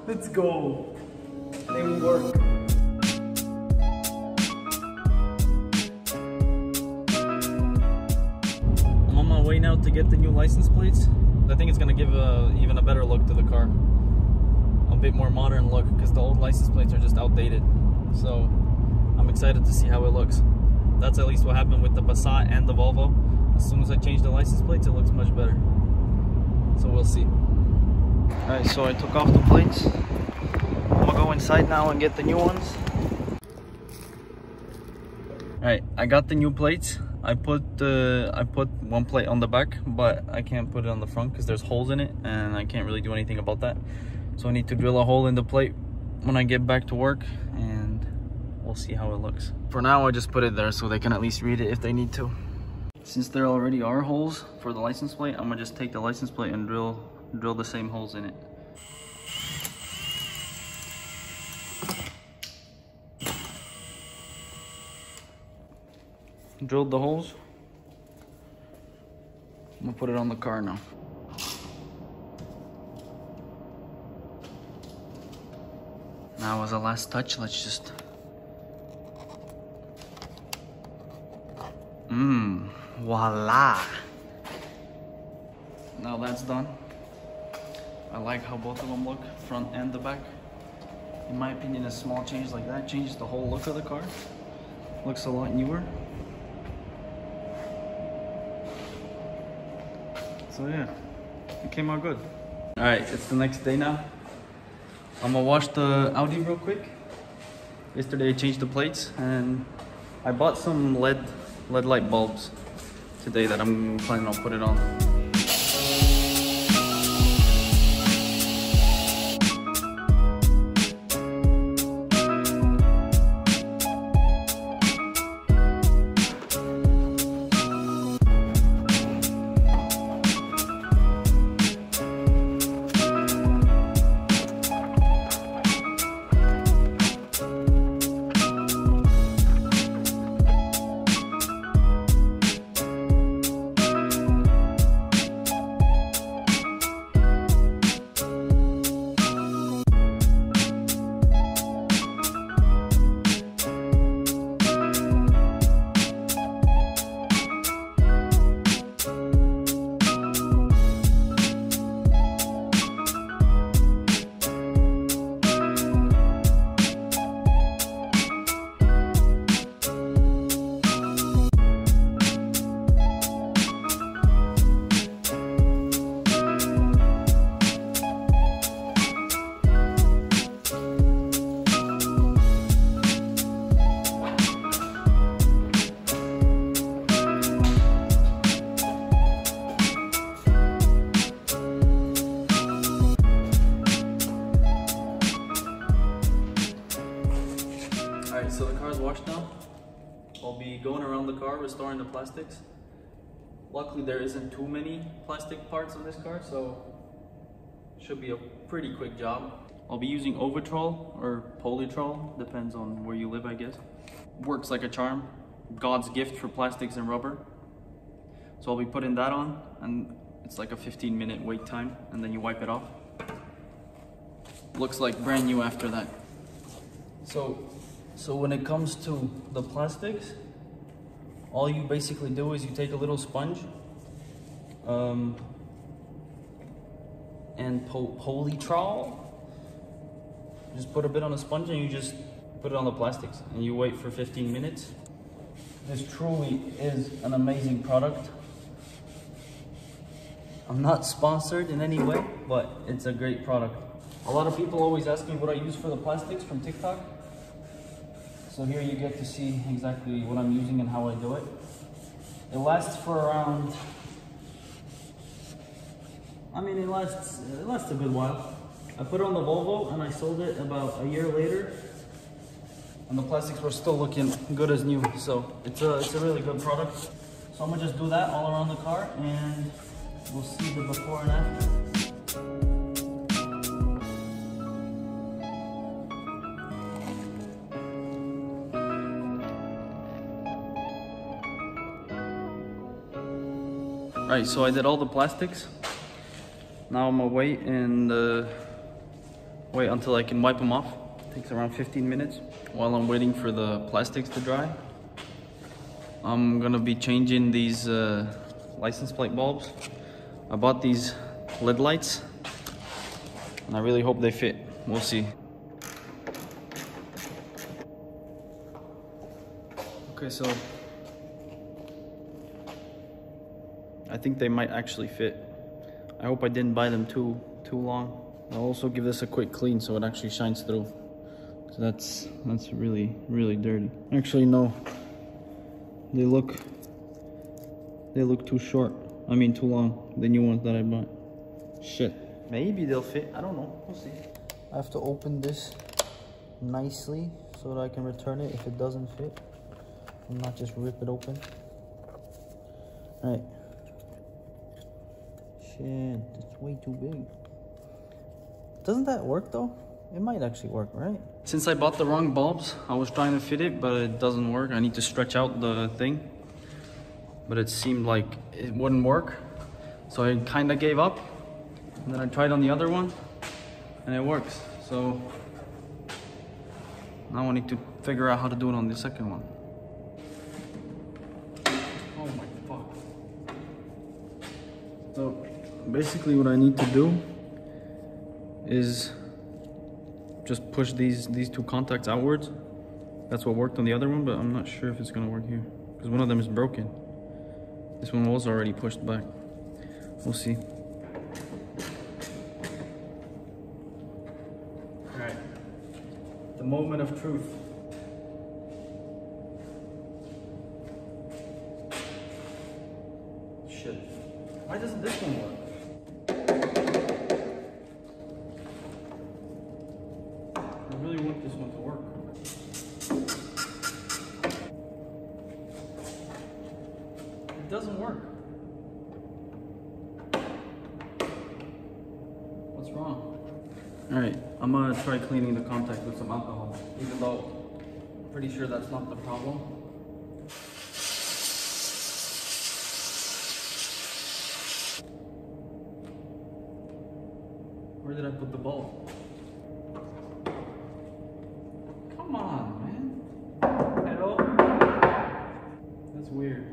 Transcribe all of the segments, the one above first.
Let's go. They will work. I'm on my way now to get the new license plates. I think it's gonna give even a better look to the car. A bit more modern look, because the old license plates are just outdated. So I'm excited to see how it looks. That's at least what happened with the Passat and the Volvo. As soon as I change the license plates, it looks much better. So we'll see. Alright, so I took off the plates. I'm gonna go inside now and get the new ones. Alright, I got the new plates. I put one plate on the back, but I can't put it on the front because there's holes in it and I can't really do anything about that. So I need to drill a hole in the plate when I get back to work, and we'll see how it looks. For now, I just put it there so they can at least read it if they need to. Since there already are holes for the license plate, I'm gonna just take the license plate and drill the same holes in it. Drilled the holes. I'm gonna put it on the car now. Now as a last touch, let's just... Voila! Now that's done. I like how both of them look, front and the back. In my opinion, a small change like that changes the whole look of the car. Looks a lot newer. So yeah, it came out good. Alright, it's the next day now. I'm gonna wash the Audi real quick. Yesterday I changed the plates and I bought some LED light bulbs today that I'm planning on putting on. Alright, so the car's washed now. I'll be going around the car restoring the plastics. Luckily there isn't too many plastic parts on this car, so should be a pretty quick job. I'll be using Ovitrol or Polytrol, depends on where you live I guess. Works like a charm. God's gift for plastics and rubber. So I'll be putting that on, and it's like a 15-minute wait time, and then you wipe it off. Looks like brand new after that. So when it comes to the plastics, all you basically do is you take a little sponge and Polytrol. Just put a bit on the sponge and you just put it on the plastics and you wait for 15 minutes. This truly is an amazing product. I'm not sponsored in any way, but it's a great product. A lot of people always ask me what I use for the plastics from TikTok. So here you get to see exactly what I'm using and how I do it. It lasts for around, it lasts a good while. I put it on the Volvo and I sold it about a year later, and the plastics were still looking good as new. So it's a really good product. So I'm gonna just do that all around the car and we'll see the before and after. Right, so I did all the plastics. Now I'm gonna wait and wait until I can wipe them off. It takes around 15 minutes. While I'm waiting for the plastics to dry, I'm gonna be changing these license plate bulbs. I bought these LED lights and I really hope they fit. We'll see. Okay, so I think they might actually fit. I hope I didn't buy them too long. I'll also give this a quick clean so it actually shines through. So that's really dirty. Actually, no. They look too short. I mean too long. The new ones that I bought. Shit. Maybe they'll fit. I don't know. We'll see. I have to open this nicely so that I can return it if it doesn't fit. And not just rip it open. Alright. Shit, it's way too big. Doesn't that work though? It might actually work, right? Since I bought the wrong bulbs, I was trying to fit it, but it doesn't work. I need to stretch out the thing. But it seemed like it wouldn't work. So I kind of gave up. And then I tried on the other one, and it works. So now I need to figure out how to do it on the second one. Oh my fuck. So basically what I need to do is just push these two contacts outwards. That's what worked on the other one, but I'm not sure if it's gonna work here because one of them is broken. This one was already pushed back. We'll see. All right, the moment of truth. Shit, why doesn't this one work? I really want this one to work. It doesn't work. What's wrong? All right, I'm gonna try cleaning the contact with some alcohol, even though I'm pretty sure that's not the problem. Where did I put the bulb? Come on, man. Hello? That's weird.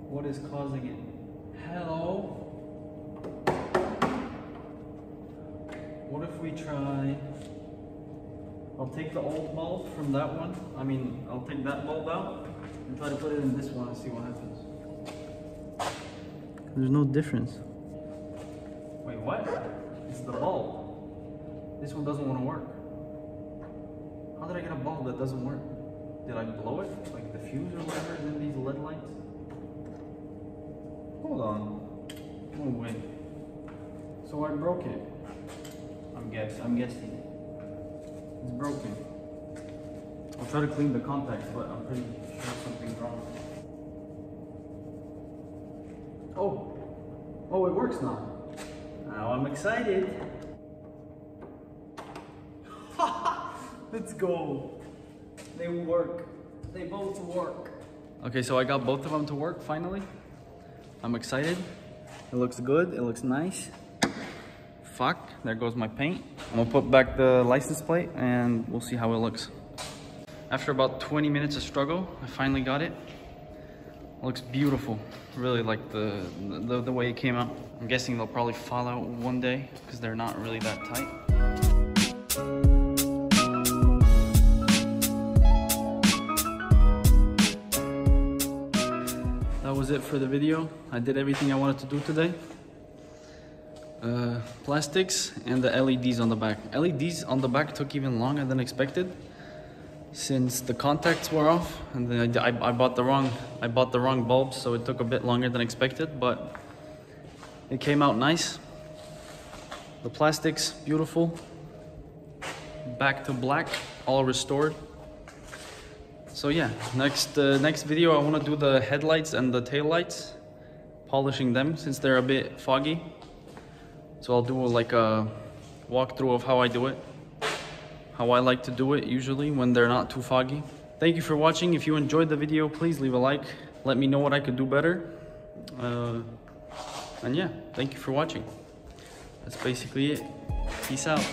What is causing it? Hello? What if we try... I'll take the old bulb from that one. I'll take that bulb out and try to put it in this one and see what happens. There's no difference. Wait, what? It's the bulb. This one doesn't want to work. How did I get a bulb that doesn't work? Did I blow it? Like the fuse or whatever is in these LED lights? Hold on. No way. So I broke it. I'm guessing. It's broken. I'll try to clean the contacts, but I'm pretty sure something's wrong. Oh, it works now. Now I'm excited. Let's go. They work. They both work. Okay, so I got both of them to work finally. I'm excited. It looks good. It looks nice. Fuck, there goes my paint. I'm gonna put back the license plate and we'll see how it looks. After about 20 minutes of struggle, I finally got it. It looks beautiful. Really like the way it came out. I'm guessing they'll probably fall out one day because they're not really that tight. That was it for the video. I did everything I wanted to do today. Plastics and the LEDs on the back. LEDs on the back took even longer than expected since the contacts were off, and then I bought the wrong bulbs, so it took a bit longer than expected, but it came out nice. The plastics, beautiful. Back to black, all restored. So yeah, next video I want to do the headlights and the tail lights, polishing them since they're a bit foggy. So I'll do like a walkthrough of how I do it, how I like to do it usually when they're not too foggy. Thank you for watching. If you enjoyed the video, please leave a like. Let me know what I could do better. And yeah, thank you for watching. That's basically it. Peace out.